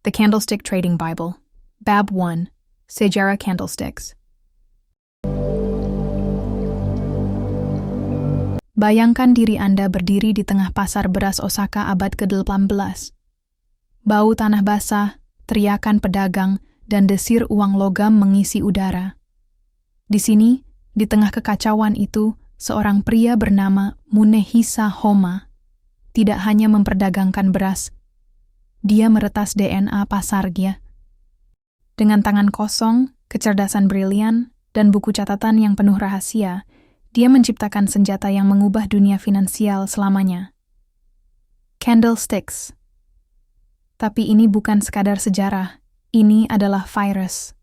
The Candlestick Trading Bible. Bab 1. Sejarah Candlesticks. Bayangkan diri Anda berdiri di tengah pasar beras Osaka abad ke-18. Bau tanah basah, teriakan pedagang, dan desir uang logam mengisi udara. Di sini, di tengah kekacauan itu, seorang pria bernama Munehisa Homa tidak hanya memperdagangkan beras, dia meretas DNA pasarnya. Dengan tangan kosong, kecerdasan brilian, dan buku catatan yang penuh rahasia, dia menciptakan senjata yang mengubah dunia finansial selamanya. Candlesticks. Tapi ini bukan sekadar sejarah, ini adalah virus.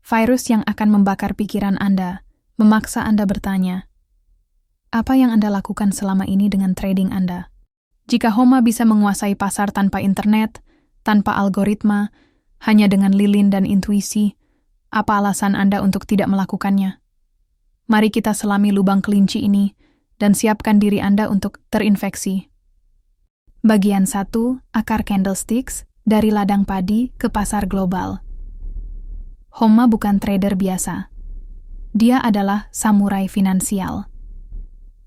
Virus yang akan membakar pikiran Anda, memaksa Anda bertanya, apa yang Anda lakukan selama ini dengan trading Anda? Jika Homa bisa menguasai pasar tanpa internet, tanpa algoritma, hanya dengan lilin dan intuisi, apa alasan Anda untuk tidak melakukannya? Mari kita selami lubang kelinci ini dan siapkan diri Anda untuk terinfeksi. Bagian 1, akar candlesticks, dari ladang padi ke pasar global. Homa bukan trader biasa. Dia adalah samurai finansial.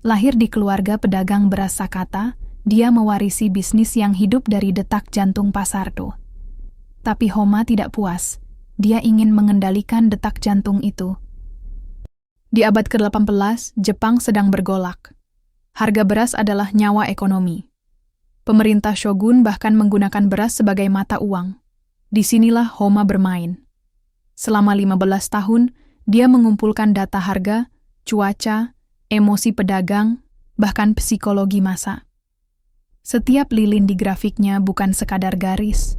Lahir di keluarga pedagang beras Sakata, dia mewarisi bisnis yang hidup dari detak jantung pasar tuh. Tapi Homa tidak puas. Dia ingin mengendalikan detak jantung itu. Di abad ke-18, Jepang sedang bergolak. Harga beras adalah nyawa ekonomi. Pemerintah shogun bahkan menggunakan beras sebagai mata uang. Disinilah Homa bermain. Selama 15 tahun, dia mengumpulkan data harga, cuaca, emosi pedagang, bahkan psikologi massa. Setiap lilin di grafiknya bukan sekadar garis.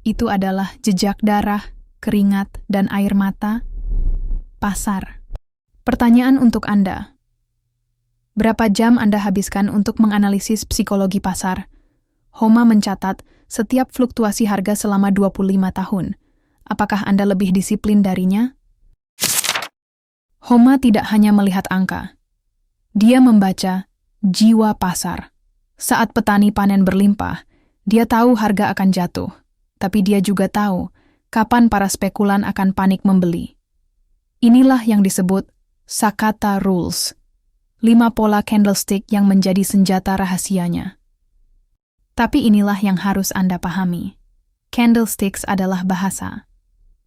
Itu adalah jejak darah, keringat, dan air mata. Pasar. Pertanyaan untuk Anda. Berapa jam Anda habiskan untuk menganalisis psikologi pasar? Homa mencatat setiap fluktuasi harga selama 25 tahun. Apakah Anda lebih disiplin darinya? Homa tidak hanya melihat angka. Dia membaca jiwa pasar. Saat petani panen berlimpah, dia tahu harga akan jatuh. Tapi dia juga tahu kapan para spekulan akan panik membeli. Inilah yang disebut Sakata Rules. 5 pola candlestick yang menjadi senjata rahasianya. Tapi inilah yang harus Anda pahami. Candlesticks adalah bahasa.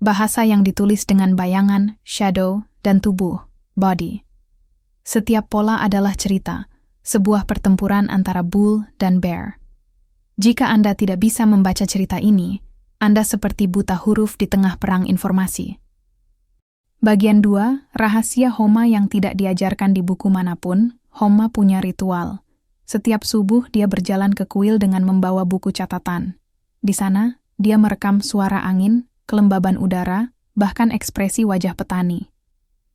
Bahasa yang ditulis dengan bayangan, shadow, dan tubuh, body. Setiap pola adalah cerita, sebuah pertempuran antara bull dan bear. Jika Anda tidak bisa membaca cerita ini, Anda seperti buta huruf di tengah perang informasi. Bagian 2, rahasia Homa yang tidak diajarkan di buku manapun. Homa punya ritual. Setiap subuh dia berjalan ke kuil dengan membawa buku catatan. Di sana, dia merekam suara angin, kelembaban udara, bahkan ekspresi wajah petani.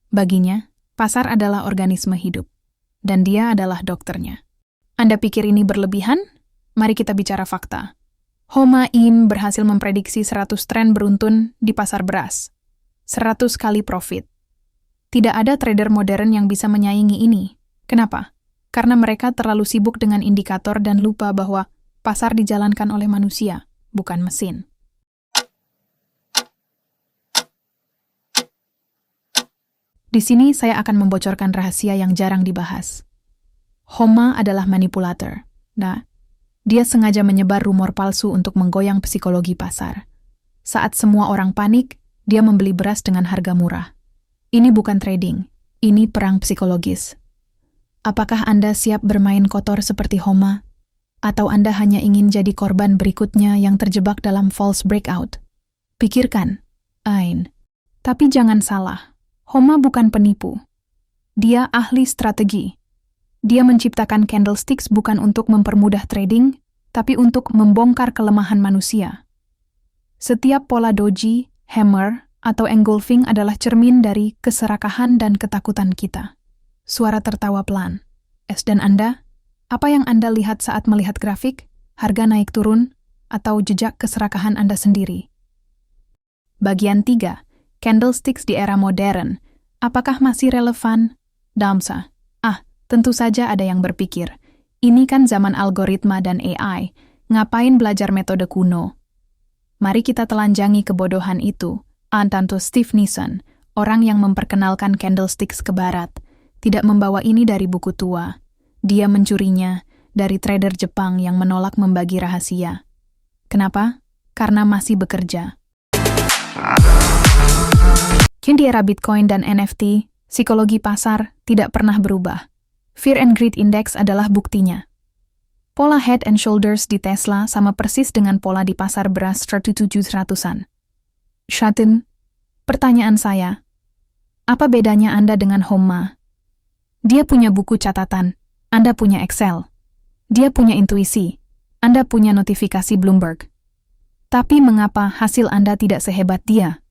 Baginya, pasar adalah organisme hidup. Dan dia adalah dokternya. Anda pikir ini berlebihan? Mari kita bicara fakta. Homa Im berhasil memprediksi 100 tren beruntun di pasar beras. 100 kali profit. Tidak ada trader modern yang bisa menyaingi ini. Kenapa? Karena mereka terlalu sibuk dengan indikator dan lupa bahwa pasar dijalankan oleh manusia, bukan mesin. Di sini saya akan membocorkan rahasia yang jarang dibahas. Homa adalah manipulator. Nah, dia sengaja menyebar rumor palsu untuk menggoyang psikologi pasar. Saat semua orang panik, dia membeli beras dengan harga murah. Ini bukan trading, ini perang psikologis. Apakah Anda siap bermain kotor seperti Homa? Atau Anda hanya ingin jadi korban berikutnya yang terjebak dalam false breakout? Pikirkan, Ain. Tapi jangan salah. Homa bukan penipu. Dia ahli strategi. Dia menciptakan candlesticks bukan untuk mempermudah trading, tapi untuk membongkar kelemahan manusia. Setiap pola doji, hammer, atau engulfing adalah cermin dari keserakahan dan ketakutan kita. Suara tertawa pelan. Dan Anda? Apa yang Anda lihat saat melihat grafik? Harga naik turun? Atau jejak keserakahan Anda sendiri? Bagian 3. Candlesticks di era modern, apakah masih relevan? Damsa. Tentu saja ada yang berpikir, ini kan zaman algoritma dan AI, ngapain belajar metode kuno? Mari kita telanjangi kebodohan itu. Antanto Steve Nissen, orang yang memperkenalkan candlesticks ke barat, tidak membawa ini dari buku tua. Dia mencurinya dari trader Jepang yang menolak membagi rahasia. Kenapa? Karena masih bekerja. Di era Bitcoin dan NFT, psikologi pasar tidak pernah berubah. Fear and Greed Index adalah buktinya. Pola head and shoulders di Tesla sama persis dengan pola di pasar beras 1700-an. Shatin, pertanyaan saya, apa bedanya Anda dengan Homa? Dia punya buku catatan, Anda punya Excel. Dia punya intuisi, Anda punya notifikasi Bloomberg. Tapi mengapa hasil Anda tidak sehebat dia?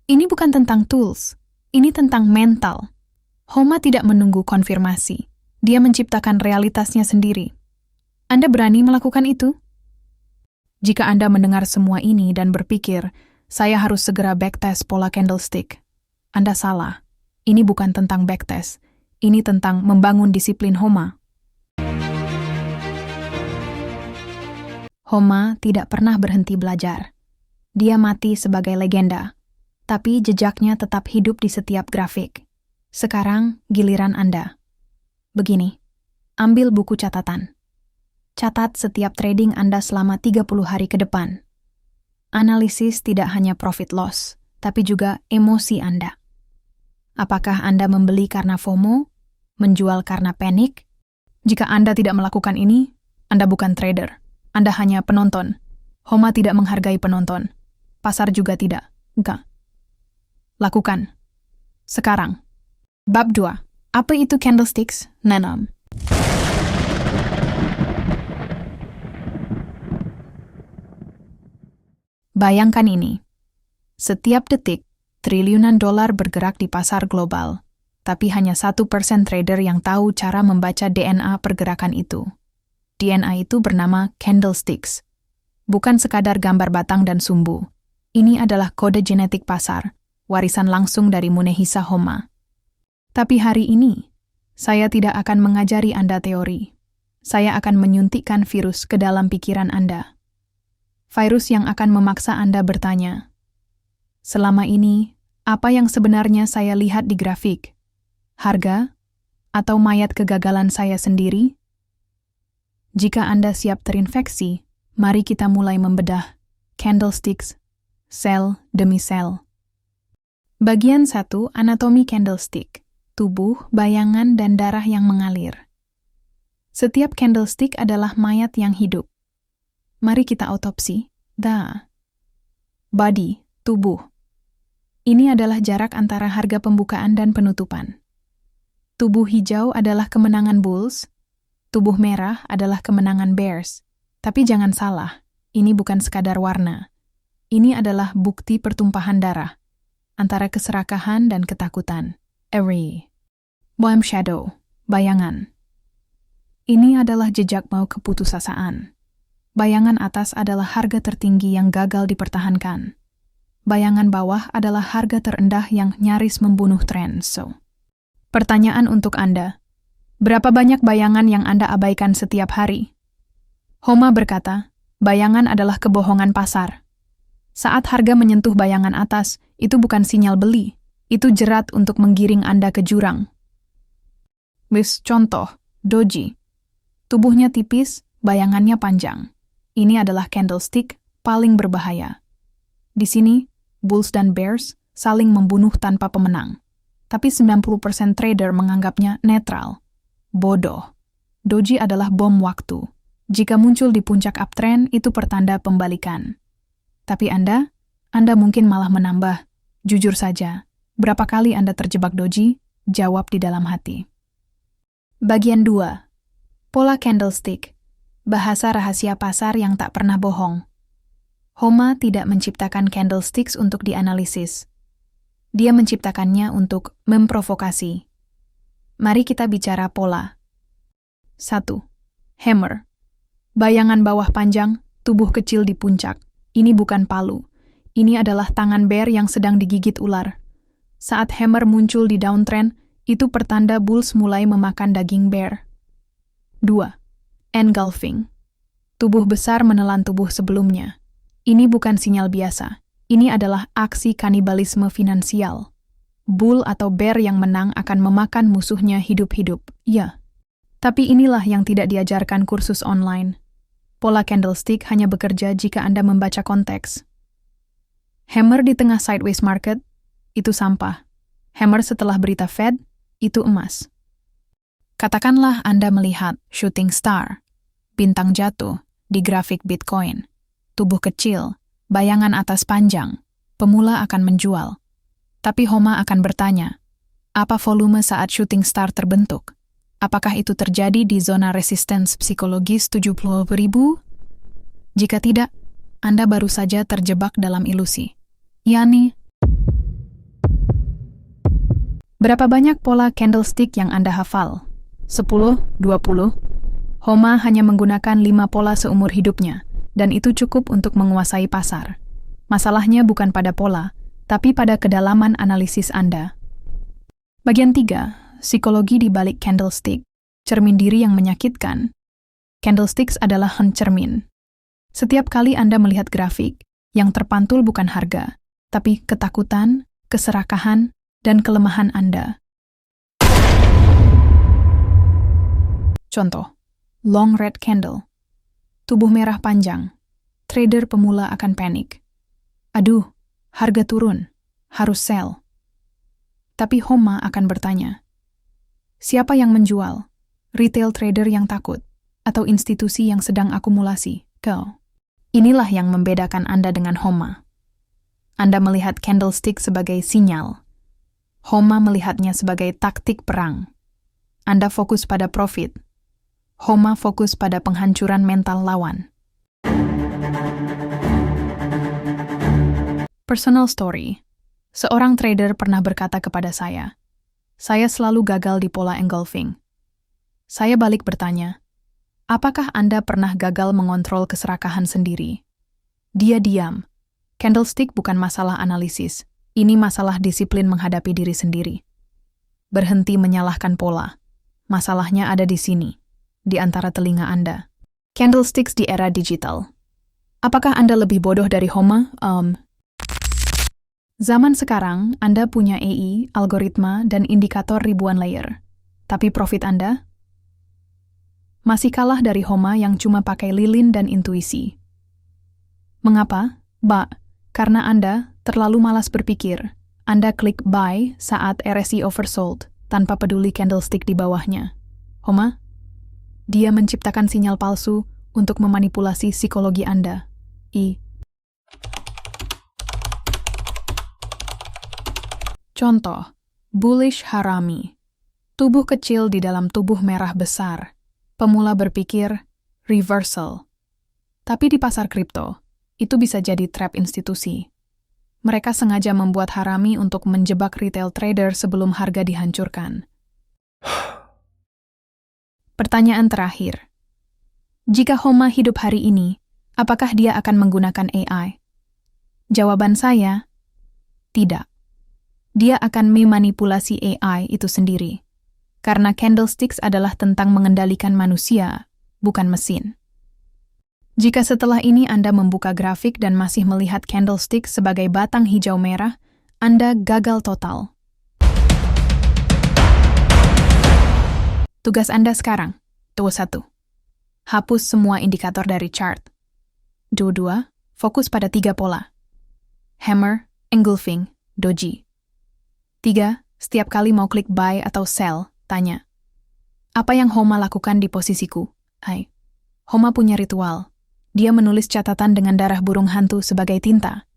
Ini bukan tentang tools, ini tentang mental. Homa tidak menunggu konfirmasi, dia menciptakan realitasnya sendiri. Anda berani melakukan itu? Jika Anda mendengar semua ini dan berpikir, saya harus segera backtest pola candlestick, Anda salah. Ini bukan tentang backtest, ini tentang membangun disiplin Homa. Homa tidak pernah berhenti belajar. Dia mati sebagai legenda, tapi jejaknya tetap hidup di setiap grafik. Sekarang giliran Anda. Begini, ambil buku catatan. Catat setiap trading Anda selama 30 hari ke depan. Analisis tidak hanya profit loss, tapi juga emosi Anda. Apakah Anda membeli karena FOMO? Menjual karena panik? Jika Anda tidak melakukan ini, Anda bukan trader. Anda hanya penonton. Homa tidak menghargai penonton. Pasar juga tidak. Enggak. Lakukan. Sekarang. Bab 2. Apa itu candlesticks? Nanam. Bayangkan ini. Setiap detik, triliunan dolar bergerak di pasar global, tapi hanya 1% trader yang tahu cara membaca DNA pergerakan itu. DNA itu bernama candlesticks. Bukan sekadar gambar batang dan sumbu. Ini adalah kode genetik pasar, warisan langsung dari Munehisa Homa. Tapi hari ini, saya tidak akan mengajari Anda teori. Saya akan menyuntikkan virus ke dalam pikiran Anda. Virus yang akan memaksa Anda bertanya, selama ini, apa yang sebenarnya saya lihat di grafik? Harga? Atau mayat kegagalan saya sendiri? Jika Anda siap terinfeksi, mari kita mulai membedah candlesticks, sel demi sel. Bagian 1, anatomi candlestick, tubuh, bayangan, dan darah yang mengalir. Setiap candlestick adalah mayat yang hidup. Mari kita autopsi. Body, tubuh. Ini adalah jarak antara harga pembukaan dan penutupan. Tubuh hijau adalah kemenangan bulls, tubuh merah adalah kemenangan bears. Tapi jangan salah, ini bukan sekadar warna. Ini adalah bukti pertumpahan darah antara keserakahan dan ketakutan. Bomb shadow, bayangan. Ini adalah jejak mau keputusasaan. Bayangan atas adalah harga tertinggi yang gagal dipertahankan. Bayangan bawah adalah harga terendah yang nyaris membunuh tren. Pertanyaan untuk Anda. Berapa banyak bayangan yang Anda abaikan setiap hari? Homa berkata, bayangan adalah kebohongan pasar. Saat harga menyentuh bayangan atas, itu bukan sinyal beli. Itu jerat untuk menggiring Anda ke jurang. Contoh, doji. Tubuhnya tipis, bayangannya panjang. Ini adalah candlestick paling berbahaya. Di sini, bulls dan bears saling membunuh tanpa pemenang. Tapi 90% trader menganggapnya netral. Bodoh. Doji adalah bom waktu. Jika muncul di puncak uptrend, itu pertanda pembalikan. Tapi Anda mungkin malah menambah. Jujur saja, berapa kali Anda terjebak doji? Jawab di dalam hati. Bagian 2. Pola candlestick. Bahasa rahasia pasar yang tak pernah bohong. Homa tidak menciptakan candlesticks untuk dianalisis. Dia menciptakannya untuk memprovokasi. Mari kita bicara pola. 1. Hammer. Bayangan bawah panjang, tubuh kecil di puncak. Ini bukan palu. Ini adalah tangan bear yang sedang digigit ular. Saat hammer muncul di downtrend, itu pertanda bulls mulai memakan daging bear. 2. Engulfing. Tubuh besar menelan tubuh sebelumnya. Ini bukan sinyal biasa. Ini adalah aksi kanibalisme finansial. Bull atau bear yang menang akan memakan musuhnya hidup-hidup. Ya. Tapi inilah yang tidak diajarkan kursus online. Pola candlestick hanya bekerja jika Anda membaca konteks. Hammer di tengah sideways market, itu sampah. Hammer setelah berita Fed, itu emas. Katakanlah Anda melihat shooting star, bintang jatuh, di grafik Bitcoin. Tubuh kecil, bayangan atas panjang, pemula akan menjual. Tapi Homa akan bertanya, apa volume saat shooting star terbentuk? Apakah itu terjadi di zona resistance psikologis 70.000? Jika tidak, Anda baru saja terjebak dalam ilusi. Yani, berapa banyak pola candlestick yang Anda hafal? 10, 20? Homa hanya menggunakan 5 pola seumur hidupnya, dan itu cukup untuk menguasai pasar. Masalahnya bukan pada pola, tapi pada kedalaman analisis Anda. Bagian 3. Psikologi di balik candlestick, cermin diri yang menyakitkan. Candlesticks adalah cermin. Setiap kali Anda melihat grafik, yang terpantul bukan harga, tapi ketakutan, keserakahan, dan kelemahan Anda. Contoh, long red candle. Tubuh merah panjang. Trader pemula akan panik. Aduh, harga turun, harus sell. Tapi Homa akan bertanya, siapa yang menjual? Retail trader yang takut? Atau institusi yang sedang akumulasi? Kau. Inilah yang membedakan Anda dengan Homa. Anda melihat candlestick sebagai sinyal. Homa melihatnya sebagai taktik perang. Anda fokus pada profit. Homa fokus pada penghancuran mental lawan. Personal story. Seorang trader pernah berkata kepada saya selalu gagal di pola engulfing. Saya balik bertanya, apakah Anda pernah gagal mengontrol keserakahan sendiri? Dia diam. Candlestick bukan masalah analisis. Ini masalah disiplin menghadapi diri sendiri. Berhenti menyalahkan pola. Masalahnya ada di sini, di antara telinga Anda. Candlesticks di era digital. Apakah Anda lebih bodoh dari Homa? Zaman sekarang, Anda punya AI, algoritma, dan indikator ribuan layer. Tapi profit Anda? Masih kalah dari Homa yang cuma pakai lilin dan intuisi. Mengapa? Karena Anda terlalu malas berpikir. Anda klik buy saat RSI oversold, tanpa peduli candlestick di bawahnya. Homa? Dia menciptakan sinyal palsu untuk memanipulasi psikologi Anda. Contoh, bullish harami. Tubuh kecil di dalam tubuh merah besar. Pemula berpikir, reversal. Tapi di pasar kripto, itu bisa jadi trap institusi. Mereka sengaja membuat harami untuk menjebak retail trader sebelum harga dihancurkan. Pertanyaan terakhir. Jika Homa hidup hari ini, apakah dia akan menggunakan AI? Jawaban saya, tidak. Dia akan memanipulasi AI itu sendiri. Karena candlesticks adalah tentang mengendalikan manusia, bukan mesin. Jika setelah ini Anda membuka grafik dan masih melihat candlestick sebagai batang hijau merah, Anda gagal total. Tugas Anda sekarang, 1. Hapus semua indikator dari chart. 2. Fokus pada 3 pola. Hammer, engulfing, doji. 3. Setiap kali mau klik buy atau sell, tanya, apa yang Homa lakukan di posisiku? Homa punya ritual. Dia menulis catatan dengan darah burung hantu sebagai tinta.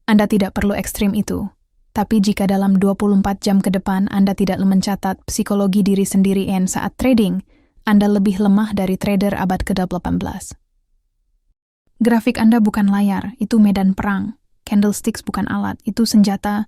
Anda tidak perlu ekstrim itu. Tapi jika dalam 24 jam ke depan Anda tidak mencatat psikologi diri sendiri saat trading, Anda lebih lemah dari trader abad ke-18. Grafik Anda bukan layar, itu medan perang. Candlesticks bukan alat, itu senjata.